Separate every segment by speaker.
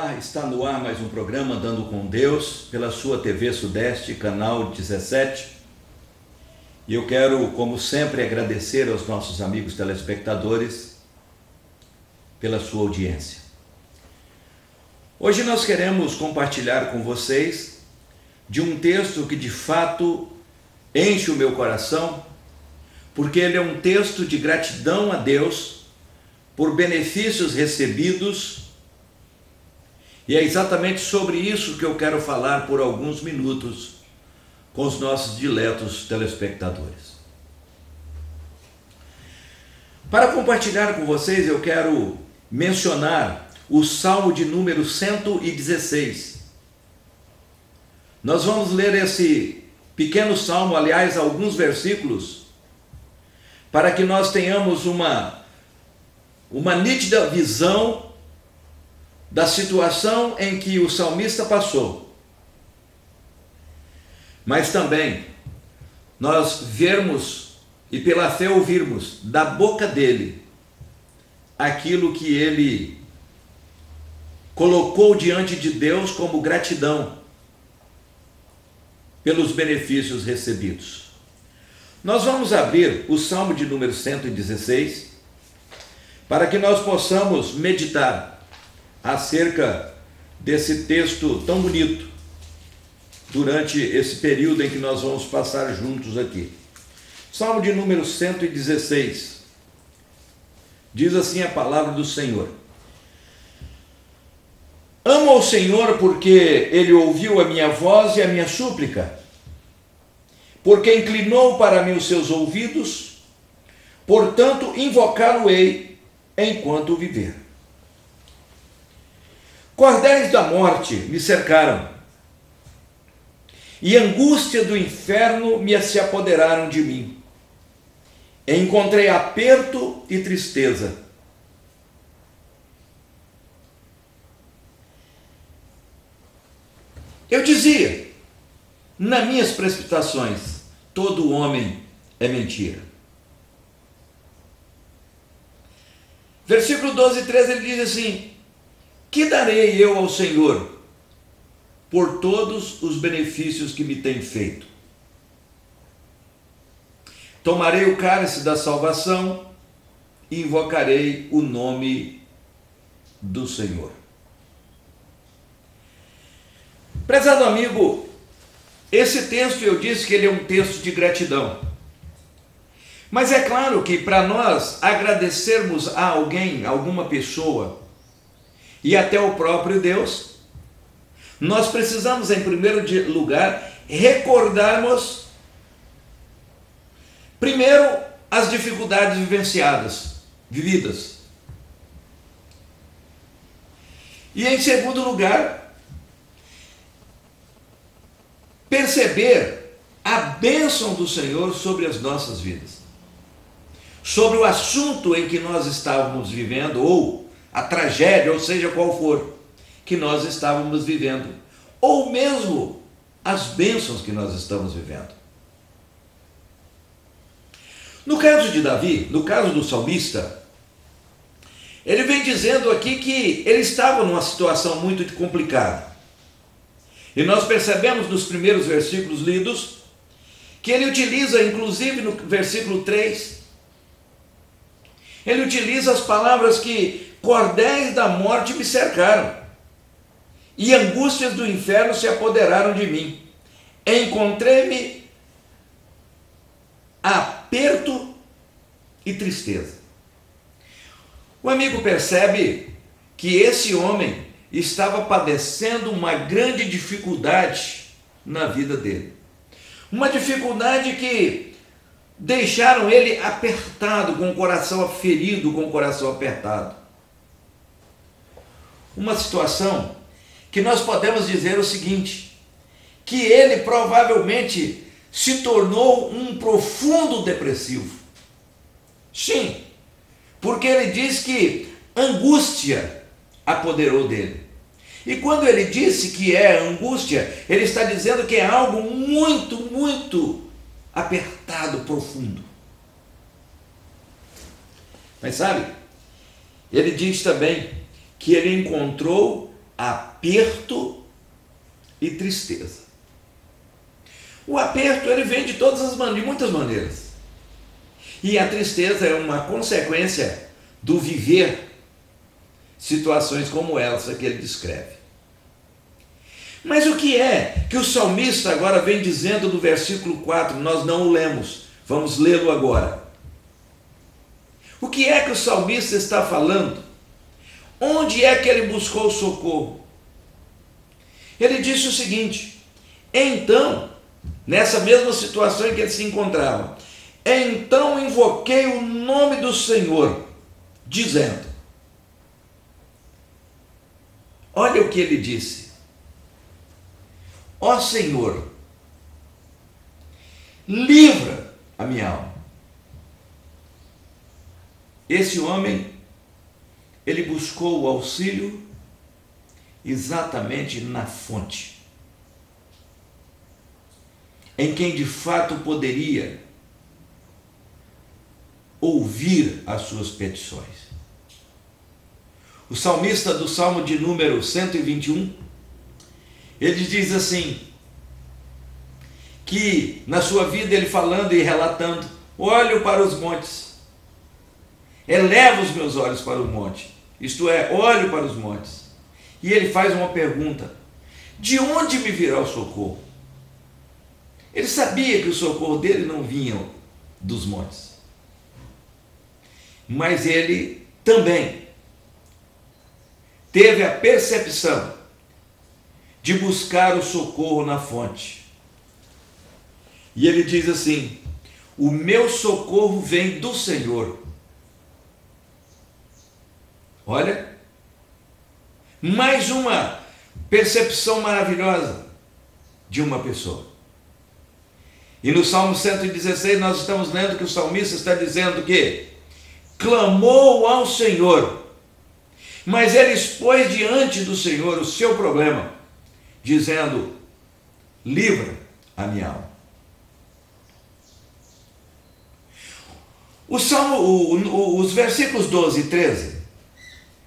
Speaker 1: Olá, está no ar mais um programa Andando com Deus, pela sua TV Sudeste, canal 17. E eu quero, como sempre, agradecer aos nossos amigos telespectadores pela sua audiência. Hoje nós queremos compartilhar com vocês de um texto que de fato enche o meu coração, porque ele é um texto de gratidão a Deus por benefícios recebidos. E é exatamente sobre isso que eu quero falar por alguns minutos com os nossos diletos telespectadores. Para compartilhar com vocês, eu quero mencionar o Salmo de número 116. Nós vamos ler esse pequeno salmo, aliás, alguns versículos, para que nós tenhamos uma nítida visão da situação em que o salmista passou, mas também nós vermos e pela fé ouvirmos da boca dele aquilo que ele colocou diante de Deus como gratidão pelos benefícios recebidos. Nós vamos abrir o Salmo de número 116 para que nós possamos meditar acerca desse texto tão bonito durante esse período em que nós vamos passar juntos aqui. Salmo de número 116 diz assim a palavra do Senhor: amo ao Senhor porque Ele ouviu a minha voz e a minha súplica, porque inclinou para mim os seus ouvidos, portanto invocá-lo-ei enquanto viver. Cordéis da morte me cercaram, e angústia do inferno se apoderaram de mim. Encontrei aperto e tristeza. Eu dizia, nas minhas precipitações, todo homem é mentira. Versículo 12 e 13, ele diz assim: que darei eu ao Senhor por todos os benefícios que me tem feito? Tomarei o cálice da salvação e invocarei o nome do Senhor. Prezado amigo, esse texto eu disse que ele é um texto de gratidão. Mas é claro que para nós agradecermos a alguém, a alguma pessoa, e até o próprio Deus, nós precisamos, em primeiro lugar, recordarmos, primeiro, as dificuldades vividas. E, em segundo lugar, perceber a bênção do Senhor sobre as nossas vidas, sobre o assunto em que nós estávamos vivendo, ou a tragédia, ou seja qual for, que nós estávamos vivendo, ou mesmo as bênçãos que nós estamos vivendo. No caso de Davi, no caso do salmista, ele vem dizendo aqui que ele estava numa situação muito complicada. E nós percebemos nos primeiros versículos lidos, que ele utiliza, inclusive no versículo 3, ele utiliza as palavras que cordéis da morte me cercaram, e angústias do inferno se apoderaram de mim. Encontrei-me aperto e tristeza. O amigo percebe que esse homem estava padecendo uma grande dificuldade na vida dele. Uma dificuldade que deixaram ele apertado, com o coração ferido, com o coração apertado. Uma situação que nós podemos dizer o seguinte, que ele provavelmente se tornou um profundo depressivo. Sim, porque ele diz que angústia apoderou dele. E quando ele disse que é angústia, ele está dizendo que é algo muito, muito apertado, profundo. Mas sabe, ele diz também que ele encontrou aperto e tristeza. O aperto ele vem de de muitas maneiras. E a tristeza é uma consequência do viver situações como essa que ele descreve. Mas o que é que o salmista agora vem dizendo no versículo 4? Nós não o lemos, vamos lê-lo agora. O que é que o salmista está falando? Onde é que ele buscou socorro? Ele disse o seguinte: então, nessa mesma situação em que ele se encontrava, então invoquei o nome do Senhor, dizendo, olha o que ele disse: ó Senhor, livra a minha alma. Esse homem, ele buscou o auxílio exatamente na fonte, em quem de fato poderia ouvir as suas petições. O salmista do Salmo de número 121, ele diz assim, que na sua vida ele falando e relatando, olho para os montes, elevo os meus olhos para o monte, isto é, olho para os montes, e ele faz uma pergunta: de onde me virá o socorro? Ele sabia que o socorro dele não vinha dos montes, mas ele também teve a percepção de buscar o socorro na fonte. E ele diz assim: o meu socorro vem do Senhor. Olha, mais uma percepção maravilhosa de uma pessoa. E no Salmo 116 nós estamos lendo que o salmista está dizendo que clamou ao Senhor, mas ele expôs diante do Senhor o seu problema, dizendo: livra a minha alma. Os versículos 12 e 13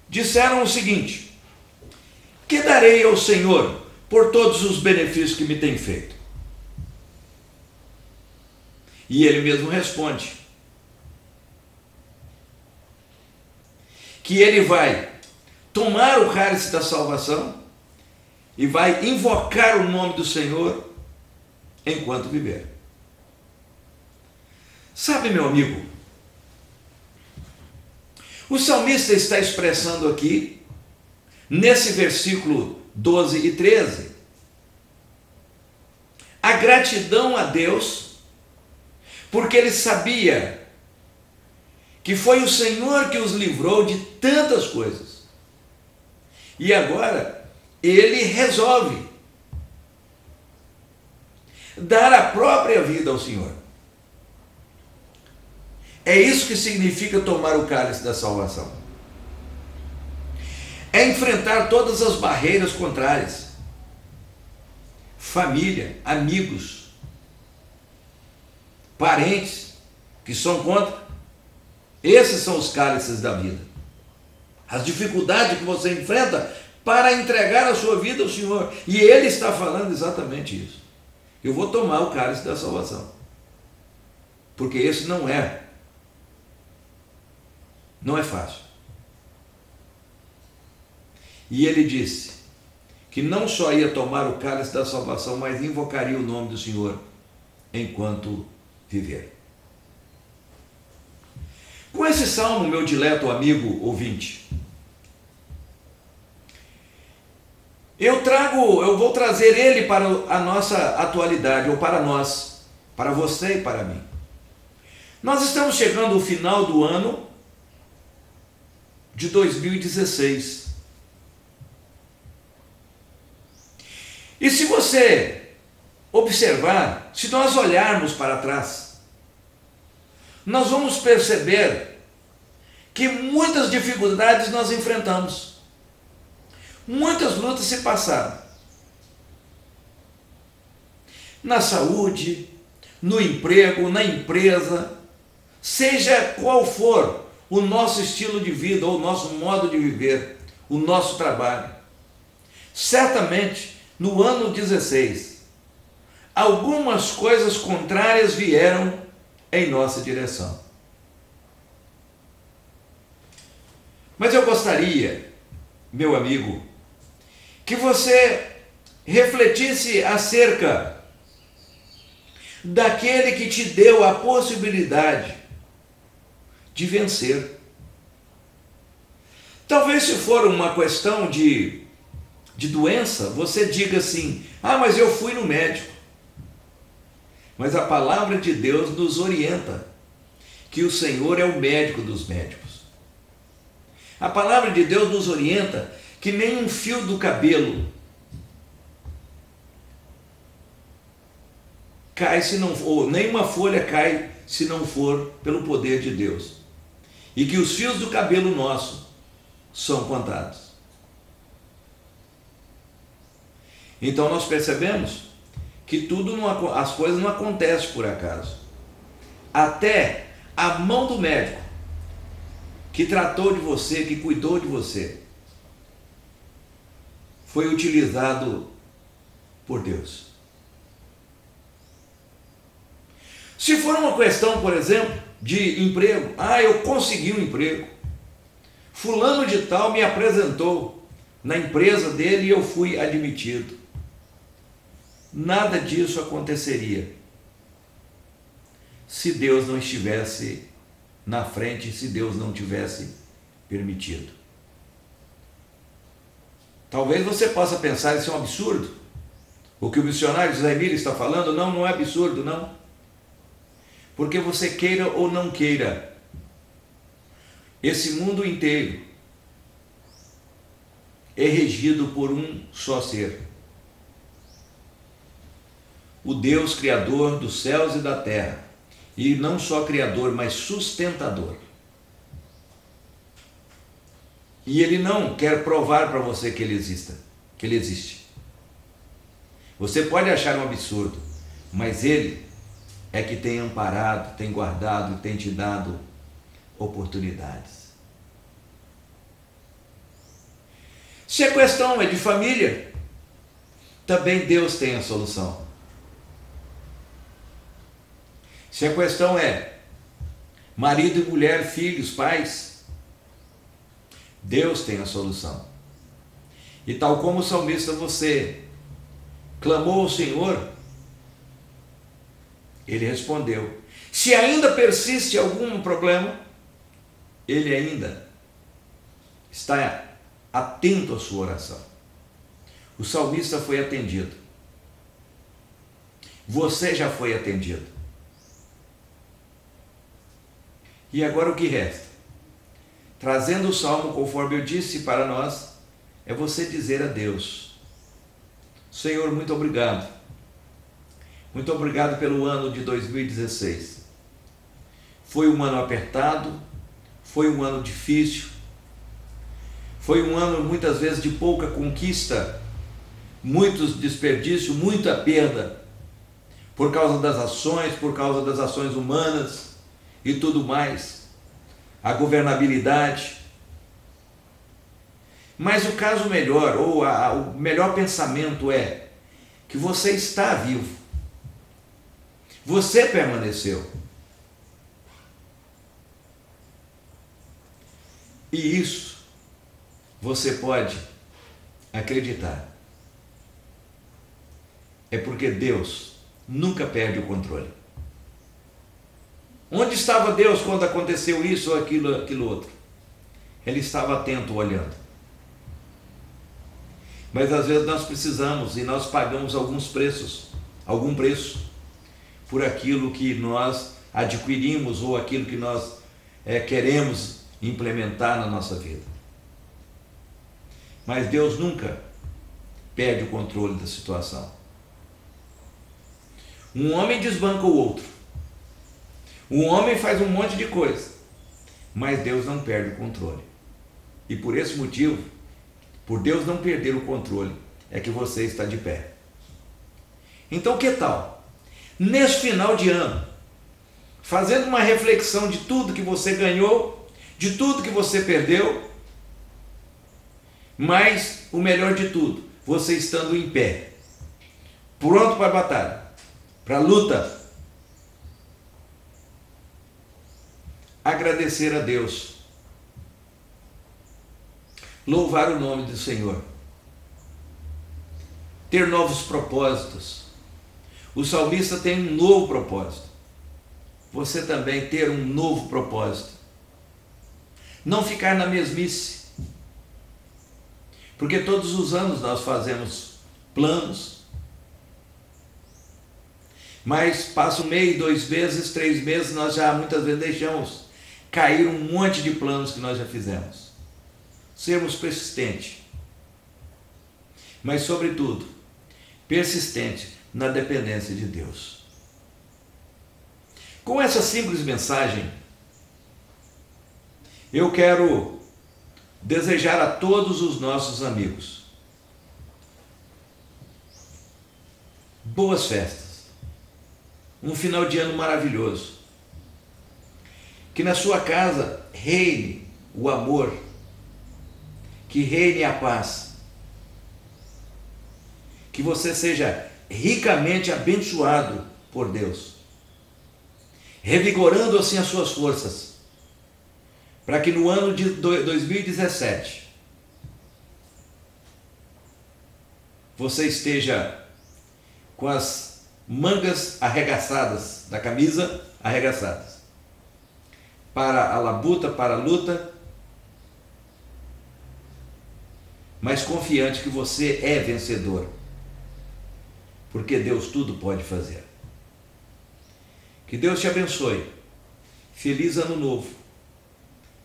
Speaker 1: disseram o seguinte: que darei ao Senhor por todos os benefícios que me tem feito? E ele mesmo responde que ele vai tomar o cálice da salvação e vai invocar o nome do Senhor enquanto viver. Sabe, meu amigo, o salmista está expressando aqui, nesse versículo 12 e 13, a gratidão a Deus, porque ele sabia que foi o Senhor que os livrou de tantas coisas. E agora ele resolve dar a própria vida ao Senhor. É isso que significa tomar o cálice da salvação. É enfrentar todas as barreiras contrárias. Família, amigos, parentes que são contra. Esses são os cálices da vida. As dificuldades que você enfrenta para entregar a sua vida ao Senhor. E ele está falando exatamente isso. Eu vou tomar o cálice da salvação. Porque esse não é fácil. E ele disse que não só ia tomar o cálice da salvação, mas invocaria o nome do Senhor enquanto viver. Com esse salmo, meu dileto amigo ouvinte, eu vou trazer ele para a nossa atualidade, ou para nós, para você e para mim. Nós estamos chegando ao final do ano de 2016. E se você observar, se nós olharmos para trás, nós vamos perceber que muitas dificuldades nós enfrentamos. Muitas lutas se passaram. Na saúde, no emprego, na empresa, seja qual for o nosso estilo de vida ou o nosso modo de viver, o nosso trabalho. certamente no ano 16, algumas coisas contrárias vieram em nossa direção. Mas eu gostaria, meu amigo, que você refletisse acerca daquele que te deu a possibilidade de vencer. Talvez, se for uma questão de doença, você diga assim: ah, mas eu fui no médico. Mas a palavra de Deus nos orienta que o Senhor é o médico dos médicos. A palavra de Deus nos orienta que nem um fio do cabelo cai se não for, ou nenhuma folha cai se não for pelo poder de Deus. E que os fios do cabelo nosso são contados. Então nós percebemos que as coisas não acontecem por acaso. Até a mão do médico que tratou de você, que cuidou de você, foi utilizado por Deus. Se for uma questão, por exemplo, de emprego, eu consegui um emprego, fulano de tal me apresentou na empresa dele e eu fui admitido. Nada disso aconteceria se Deus não estivesse na frente, se Deus não tivesse permitido. Talvez você possa pensar isso é um absurdo. O que o missionário José Emílio está falando, não é absurdo, não. Porque você queira ou não queira, esse mundo inteiro é regido por um só ser. O Deus Criador dos céus e da terra. E não só Criador, mas sustentador. E Ele não quer provar para você que Ele existe. Você pode achar um absurdo, mas Ele é que tem amparado, tem guardado e tem te dado oportunidades. Se a questão é de família, também Deus tem a solução. Se a questão é marido e mulher, filhos, pais, Deus tem a solução. E tal como o salmista, você clamou ao Senhor, Ele respondeu. Se ainda persiste algum problema, Ele ainda está atento à sua oração. O salmista foi atendido. Você já foi atendido. E agora o que resta? Trazendo o salmo conforme eu disse para nós, é você dizer a Deus: Senhor, muito obrigado. Muito obrigado pelo ano de 2016. Foi um ano apertado, foi um ano difícil, foi um ano muitas vezes de pouca conquista, muitos desperdícios, muita perda, por causa das ações humanas e tudo mais, a governabilidade. Mas o caso melhor, ou o melhor pensamento é que você está vivo. Você permaneceu. E isso você pode acreditar. É porque Deus nunca perde o controle. Onde estava Deus quando aconteceu isso ou aquilo outro? Ele estava atento, olhando. Mas às vezes nós precisamos e nós pagamos algum preço por aquilo que nós adquirimos ou aquilo que nós queremos implementar na nossa vida. Mas Deus nunca perde o controle da situação. Um homem desbanca o outro. Um homem faz um monte de coisa, mas Deus não perde o controle. E por esse motivo, por Deus não perder o controle, é que você está de pé. Então, que tal? Nesse final de ano, fazendo uma reflexão de tudo que você ganhou, de tudo que você perdeu, mas o melhor de tudo, você estando em pé, pronto para a batalha, para a luta, agradecer a Deus, louvar o nome do Senhor, ter novos propósitos. O salmista tem um novo propósito. Você também ter um novo propósito. Não ficar na mesmice. Porque todos os anos nós fazemos planos, mas passa um mês, 2 meses, 3 meses, nós já muitas vezes deixamos cair um monte de planos que nós já fizemos. Sermos persistentes, mas sobretudo persistente na dependência de Deus. Com essa simples mensagem, eu quero desejar a todos os nossos amigos boas festas, um final de ano maravilhoso, que na sua casa reine o amor, que reine a paz, que você seja ricamente abençoado por Deus, revigorando assim as suas forças, para que no ano de 2017 você esteja com as mangas arregaçadas da camisa arregaçadas, para a labuta, para a luta, mas confiante que você é vencedor, porque Deus tudo pode fazer. Que Deus te abençoe. Feliz ano novo.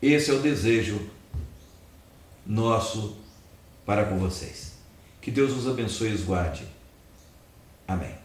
Speaker 1: Esse é o desejo nosso para com vocês. Que Deus os abençoe e os guarde. Amém.